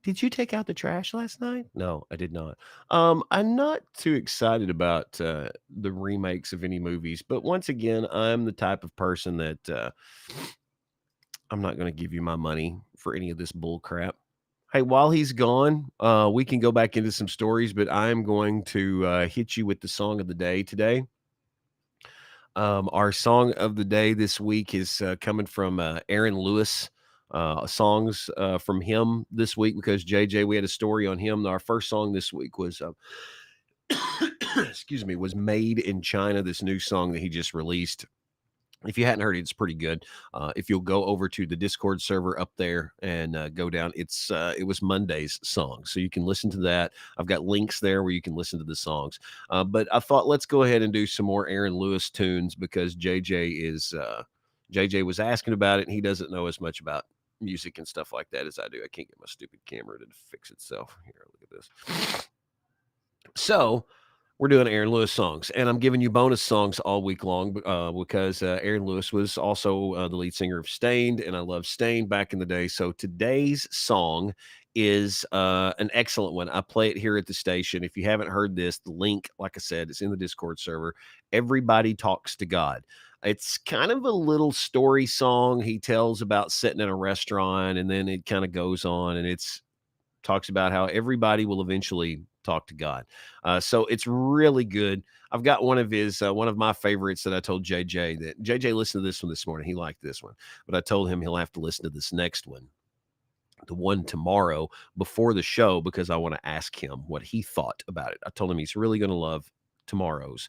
Did you take out the trash last night? No, I did not. I'm not too excited about the remakes of any movies, but once again, I'm the type of person that I'm not going to give you my money for any of this bull crap. Hey, while he's gone, we can go back into some stories, but I'm going to hit you with the song of the day today. Our song of the day this week is coming from Aaron Lewis. Songs from him this week because JJ, we had a story on him. Our first song this week was, excuse me, was Made in China. This new song that he just released. If you hadn't heard it, it's pretty good. If you'll go over to the Discord server up there and go down, it was Monday's song, so you can listen to that. I've got links there where you can listen to the songs. But I thought let's go ahead and do some more Aaron Lewis tunes because JJ was asking about it, and he doesn't know as much about music and stuff like that as I do. I can't get my stupid camera to fix itself. Here, look at this. So we're doing Aaron Lewis songs, and I'm giving you bonus songs all week long because Aaron Lewis was also the lead singer of Stained, and I love Stained back in the day. So today's song is an excellent one. I play it here at the station. If you haven't heard this, the link, like I said, is in the Discord server. Everybody Talks to God. It's kind of a little story song. He tells about sitting in a restaurant, and then it kind of goes on, and it's talks about how everybody will eventually talk to God. So it's really good. I've got one of my favorites that I told JJ listened to this one this morning. He liked this one, but I told him he'll have to listen to this next one, the one tomorrow before the show, because I want to ask him what he thought about it. I told him he's really going to love tomorrow's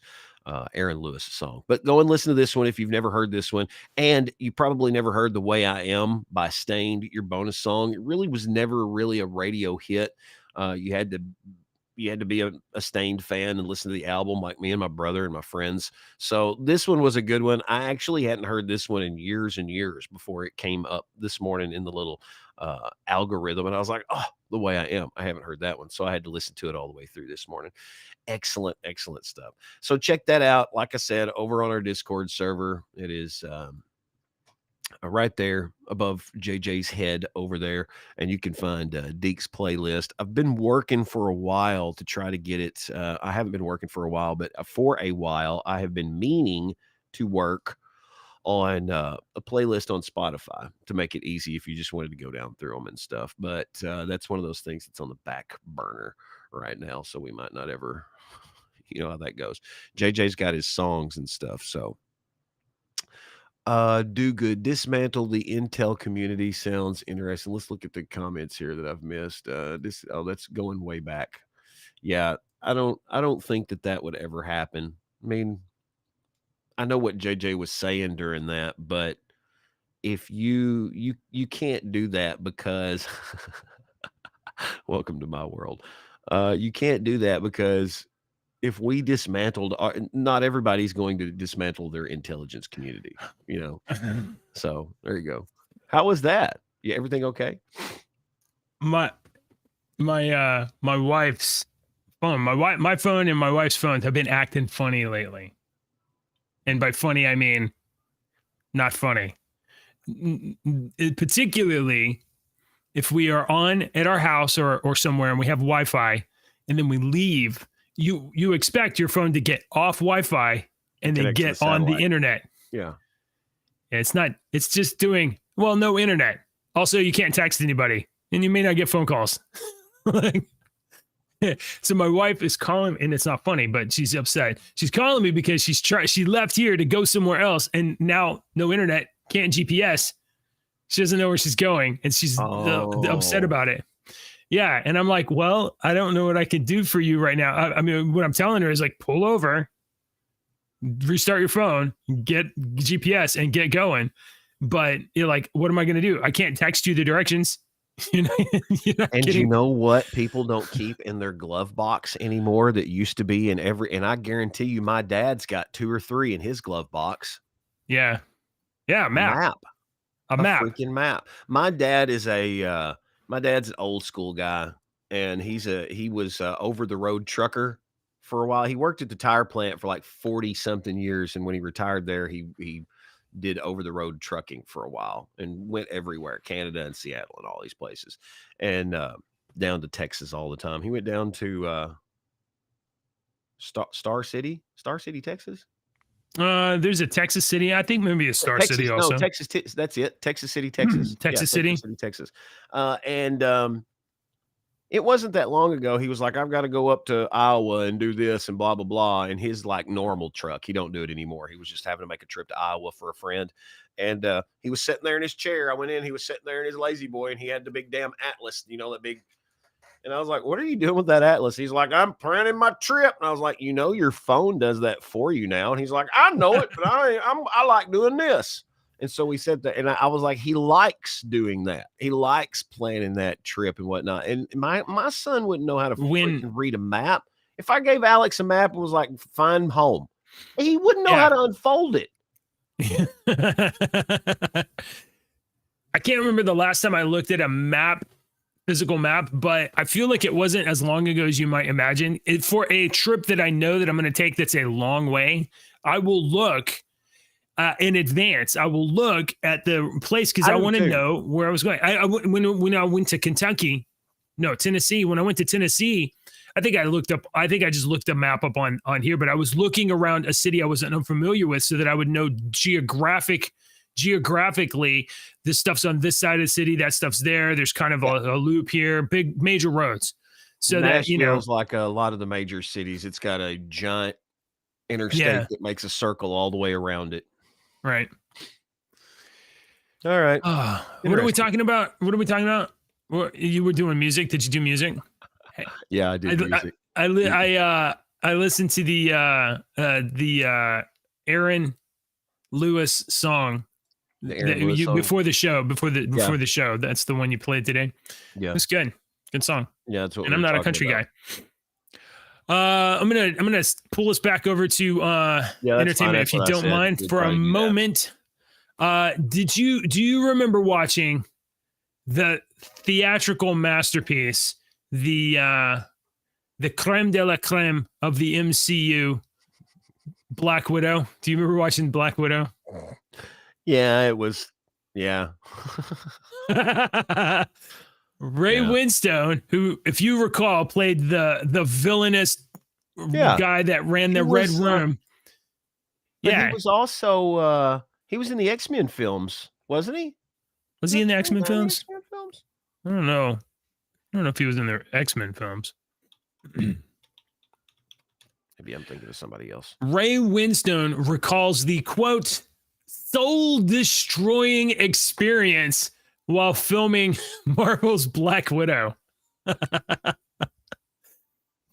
Aaron Lewis song. But go and listen to this one if you've never heard this one. And you probably never heard The Way I Am by Stained, your bonus song. It really was never really a radio hit. You had to be a Stained fan and listen to the album like me and my brother and my friends. So this one was a good one. I actually hadn't heard this one in years and years before it came up this morning in the little algorithm. And I was like, oh, The Way I Am. I haven't heard that one. So I had to listen to it all the way through this morning. Excellent, excellent stuff. So check that out. Like I said, over on our Discord server, it is right there above JJ's head over there, and you can find Deke's playlist. I've been working for a while to try to get it. I haven't been working for a while, but for a while, I have been meaning to work on a playlist on Spotify to make it easy if you just wanted to go down through them and stuff. But that's one of those things that's on the back burner right now, so we might not ever, you know how that goes. JJ's got his songs and stuff, so do good. Dismantle the Intel community sounds interesting. Let's look at the comments here that I've missed. That's going way back. Yeah, I don't think that would ever happen. I mean, I know what JJ was saying during that, but if you can't do that because welcome to my world. You can't do that because if we dismantled not everybody's going to dismantle their intelligence community, So there you go. How was that? Yeah, everything okay? my my wife's phone, my phone and my wife's phone have been acting funny lately. And by funny, I mean not funny. Particularly if we are on at our house or somewhere and we have Wi-Fi and then we leave, you expect your phone to get off Wi-Fi and then get on the internet. Yeah. It's not, it's just doing, well, no internet. Also, you can't text anybody and you may not get phone calls. So my wife is calling, and it's not funny, but she's upset. She's calling me because she left here to go somewhere else, and now no internet, can't GPS. She doesn't know where she's going, and she's upset about it. Yeah, and I'm like, well, I don't know what I can do for you right now. I mean, what I'm telling her is like, pull over, restart your phone, get GPS, and get going. But you're like, what am I going to do? I can't text you the directions. You're not and kidding. You know what people don't keep in their glove box anymore that used to be in every, and I guarantee you my dad's got 2 or 3 in his glove box. Yeah. A map. A freaking map. My dad's an old school guy, and he was over the road trucker for a while. He worked at the tire plant for like 40 something years, and when he retired there, he did over the road trucking for a while and went everywhere, Canada and Seattle and all these places, and down to Texas all the time. He went down to Star City, Texas. There's a Texas City. I think maybe a Star City also. No, Texas. That's it. Texas City, Texas. Texas City. Texas City, Texas. And it wasn't that long ago. He was like, I've got to go up to Iowa and do this and blah, blah, blah. And his like normal truck, he don't do it anymore. He was just having to make a trip to Iowa for a friend. And he was sitting there in his chair. I went in, he was sitting there in his lazy boy, and he had the big damn Atlas, that big. And I was like, what are you doing with that Atlas? He's like, I'm planning my trip. And I was like, your phone does that for you now. And he's like, I know it, but I like doing this. And so we said that, and I was like, he likes doing that. He likes planning that trip and whatnot. And my son wouldn't know how to read a map. If I gave Alex a map and was like, find home, he wouldn't know how to unfold it. I can't remember the last time I looked at a map, physical map, but I feel like it wasn't as long ago as you might imagine. For a trip that I know that I'm going to take that's a long way, I will look in advance. I will look at the place because I want to know where I was going. When I went to Tennessee, when I went to Tennessee, I think I just looked a map up on here, but I was looking around a city I wasn't unfamiliar with so that I would know geographically this stuff's on this side of the city, that stuff's there. There's kind of a loop here, big major roads. So Nashville's like a lot of the major cities. It's got a giant interstate that makes a circle all the way around it. Right. All right. What are we talking about? You were doing music. Did you do music? Yeah, I did music. I listened to the Aaron Lewis song. Before the show. That's the one you played today. Yeah, it's good song. Yeah, that's what. And I'm not a country guy. I'm gonna pull us back over to entertainment if you don't mind for a moment. Do you remember watching the theatrical masterpiece, the creme de la creme of the MCU, Black Widow? Do you remember watching Black Widow? Yeah, it was. Yeah. Ray Winstone, who, if you recall, played the villainous guy that ran the Red Room. He was also he was in the X-Men films, wasn't he? Was he in the X-Men films? I don't know. I don't know if he was in the X-Men films. Maybe I'm thinking of somebody else. Ray Winstone recalls the quote soul-destroying experience while filming Marvel's Black Widow.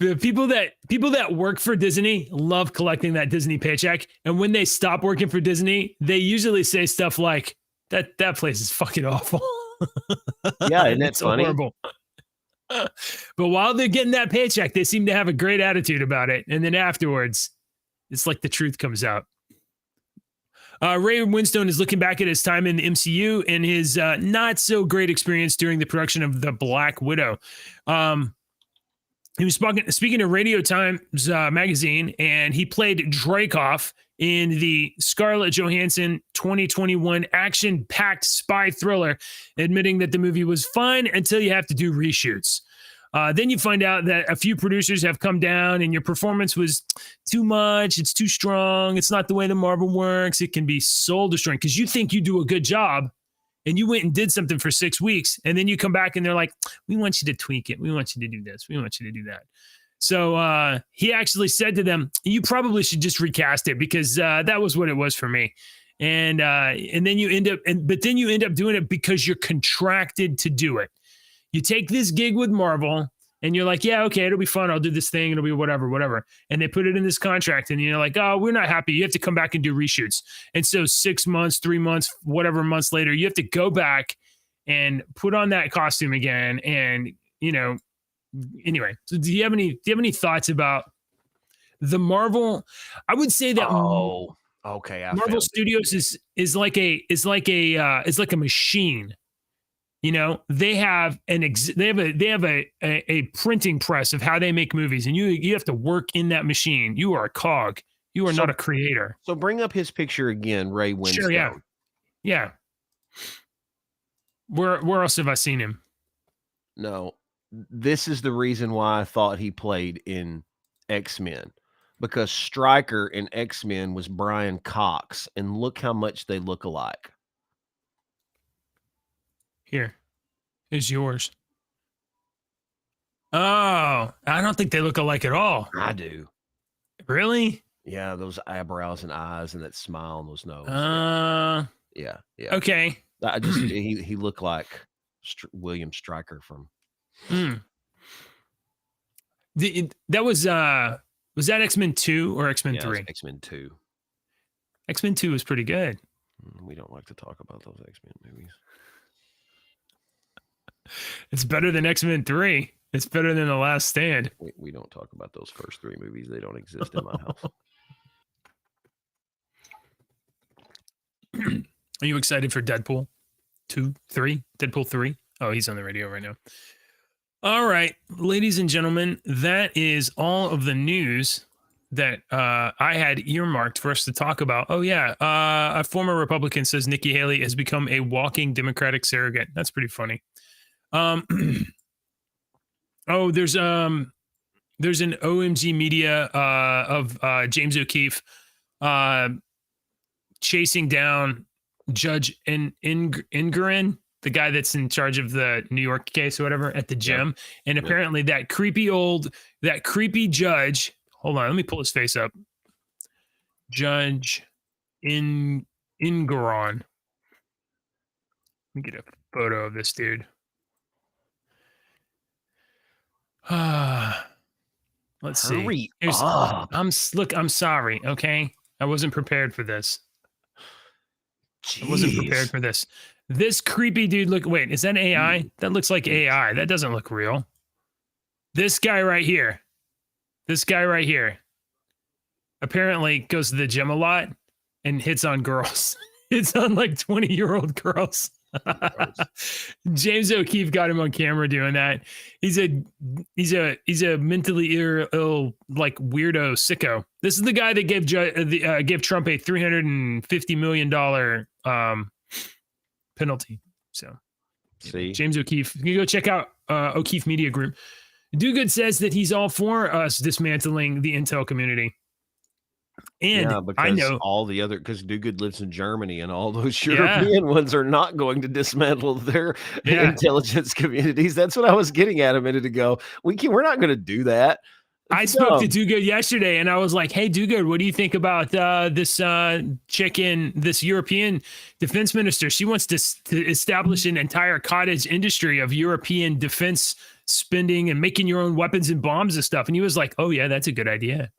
The people that work for Disney love collecting that Disney paycheck, and when they stop working for Disney, they usually say stuff like that place is fucking awful. Yeah, isn't that funny? Horrible. But while they're getting that paycheck, they seem to have a great attitude about it. And then afterwards, it's like the truth comes out. Ray Winstone is looking back at his time in the MCU and his not so great experience during the production of The Black Widow. He was speaking to Radio Times magazine, and he played Dreykov in the Scarlett Johansson 2021 action-packed spy thriller, admitting that the movie was fine until you have to do reshoots. Then you find out that a few producers have come down and your performance was too much. It's too strong. It's not the way the Marvel works. It can be soul destroying because you think you do a good job and you went and did something for 6 weeks. And then you come back and they're like, we want you to tweak it. We want you to do this. We want you to do that. So he actually said to them, you probably should just recast it because that was what it was for me. And then you end up, but then you end up doing it because you're contracted to do it. You take this gig with Marvel and you're like, yeah, okay, it'll be fun. I'll do this thing. It'll be whatever. And they put it in this contract and you're like, oh, we're not happy. You have to come back and do reshoots. And so 6 months, 3 months, whatever months later, you have to go back and put on that costume again. And, anyway, so do you have any thoughts about the Marvel? I would say that okay. Marvel Studios is like a machine. They have a printing press of how they make movies, and you have to work in that machine. You are a cog. You are not a creator. So bring up his picture again, Ray Winstone. Sure, yeah. Where else have I seen him? No, this is the reason why I thought he played in X-Men, because Stryker in X-Men was Brian Cox, and look how much they look alike. Here is yours. Oh, I don't think they look alike at all. I do. Really? Yeah, those eyebrows and eyes and that smile on those nose. Yeah. Okay. I just he looked like William Stryker from. That was that X-Men 2 or X-Men 3? X-Men 2. X-Men 2 was pretty good. We don't like to talk about those X-Men movies. It's better than X-Men 3. It's better than The Last Stand. We don't talk about those first 3 movies. They don't exist in my house. Are you excited for Deadpool 3? Deadpool 3? Oh, he's on the radio right now. All right, ladies and gentlemen, that is all of the news that I had earmarked for us to talk about. Oh, yeah. A former Republican says Nikki Haley has become a walking Democratic surrogate. That's pretty funny. There's an OMG Media of James O'Keefe chasing down Judge Ingerin, the guy that's in charge of the New York case or whatever, at the gym. And apparently that creepy judge, hold on, let me pull his face up. Judge Ingerin. Let me get a photo of this dude. Let's see. Hurry up. I'm sorry. Okay. I wasn't prepared for this. Jeez. I wasn't prepared for this. This creepy dude, wait, is that AI? That looks like AI. That doesn't look real. This guy right here. Apparently goes to the gym a lot and hits on girls. It's on like 20-year-old girls. James O'Keefe got him on camera doing that. He's a mentally ill, like, weirdo sicko. This is the guy that gave Trump a $350 million penalty. So, see, James O'Keefe. You can go check out O'Keefe Media Group. Duguid says that he's all for us dismantling the intel community. And I know all the other, because Duguid lives in Germany, and all those European ones are not going to dismantle their intelligence communities. That's what I was getting at a minute ago. We're not going to do that. I spoke to Duguid yesterday, and I was like, "Hey, Duguid, what do you think about this this European defense minister? She wants to establish an entire cottage industry of European defense spending and making your own weapons and bombs and stuff." And he was like, "Oh yeah, that's a good idea."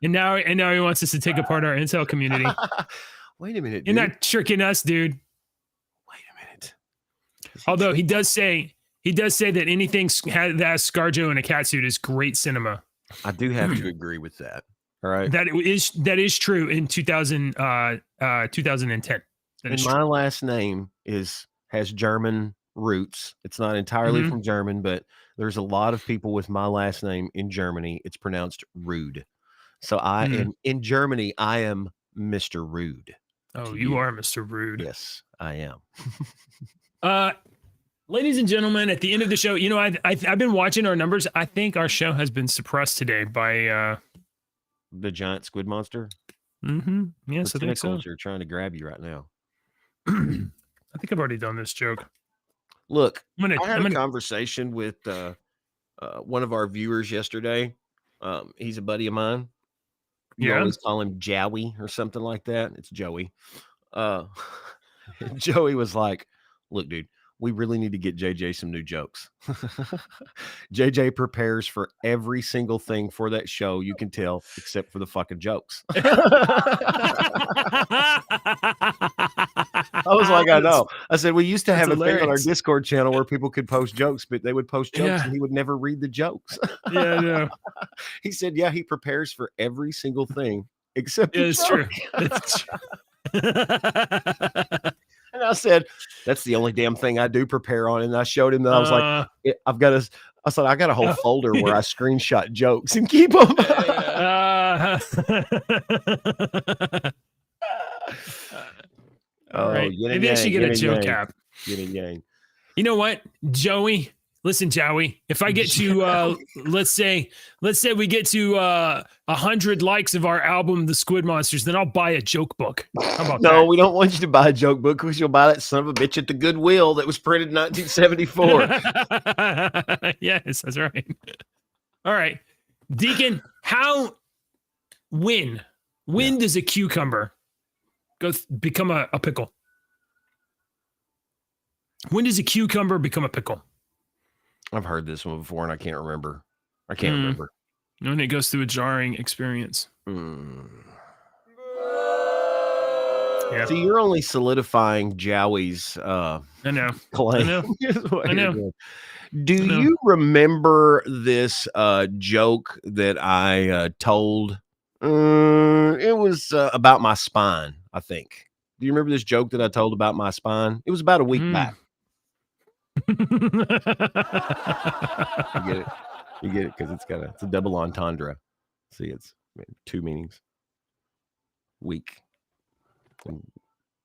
And now he wants us to take apart our intel community. Wait a minute, dude. You're not tricking us, dude. Wait a minute. Although he does say He does say that anything that has ScarJo in a catsuit is great cinema. I do have to agree with that. All right. That is true in 2010. And my last name has German roots. It's not entirely from German, but there's a lot of people with my last name in Germany. It's pronounced Rude. So I am in Germany. I am Mr. Rude. Oh, you are Mr. Rude. Yes, I am. Ladies and gentlemen, at the end of the show, I've been watching our numbers. I think our show has been suppressed today by the giant squid monster. Yes, I think so. Are trying to grab you right now. I think I've already done this joke. Look, I had a conversation with one of our viewers yesterday. He's a buddy of mine. You always call him Joey or something like that. It's Joey. Joey was like, "Look, dude, we really need to get JJ some new jokes." JJ prepares for every single thing for that show, you can tell, except for the fucking jokes. I was like, I know. I said, we used to have a thing on our Discord channel where people could post jokes, but they would post jokes and he would never read the jokes. Yeah, no. He said, yeah, he prepares for every single thing except the it's joke. true. It's true. And I said, that's the only damn thing I do prepare on. And I showed him that I was like, I said, I got a whole folder where I screenshot jokes and keep them. Right. Maybe I should get a joke app. Yin and yang. You know what, Joey? Listen, Joey, if I get to let's say we get to 100 likes of our album, The Squid Monsters, then I'll buy a joke book. How about that? No, we don't want you to buy a joke book because you'll buy that son of a bitch at the Goodwill that was printed in 1974. Yes, that's right. All right. Deacon, when does a cucumber become a pickle? When does a cucumber become a pickle? I've heard this one before and I can't remember. Remember. When it goes through a jarring experience. Yeah. See, you're only solidifying Jowie's I know. claim. I know. Do you remember this joke that I told? It was about my spine, I think. Do you remember this joke that I told about my spine? It was about a week back. You get it because it's a double entendre. See, it's two meanings. Week.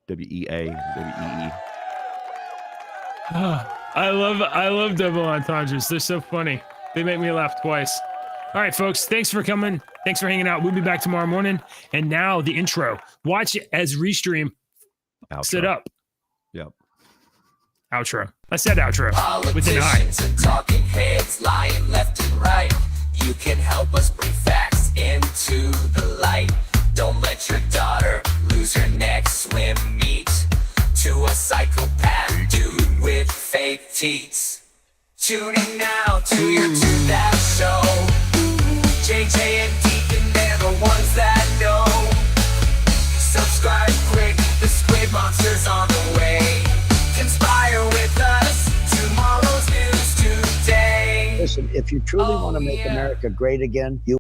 WEA, WEE. I love double entendres. They're so funny. They make me laugh twice. All right, folks. Thanks for coming. Thanks for hanging out. We'll be back tomorrow morning. And now the intro. Watch it as Restream set up. Yep. Outro. I said outro with an I. Politicians and talking heads lying left and right. You can help us bring facts into the light. Don't let your daughter lose her next swim meet to a psychopath dude with fake teeth. Tune in now to your That Show. JJ and Deacon, they're the ones that know. Subscribe quick, the Squid Monster's on the way. Conspire with us, tomorrow's news today. Listen, if you truly want to make America great again, you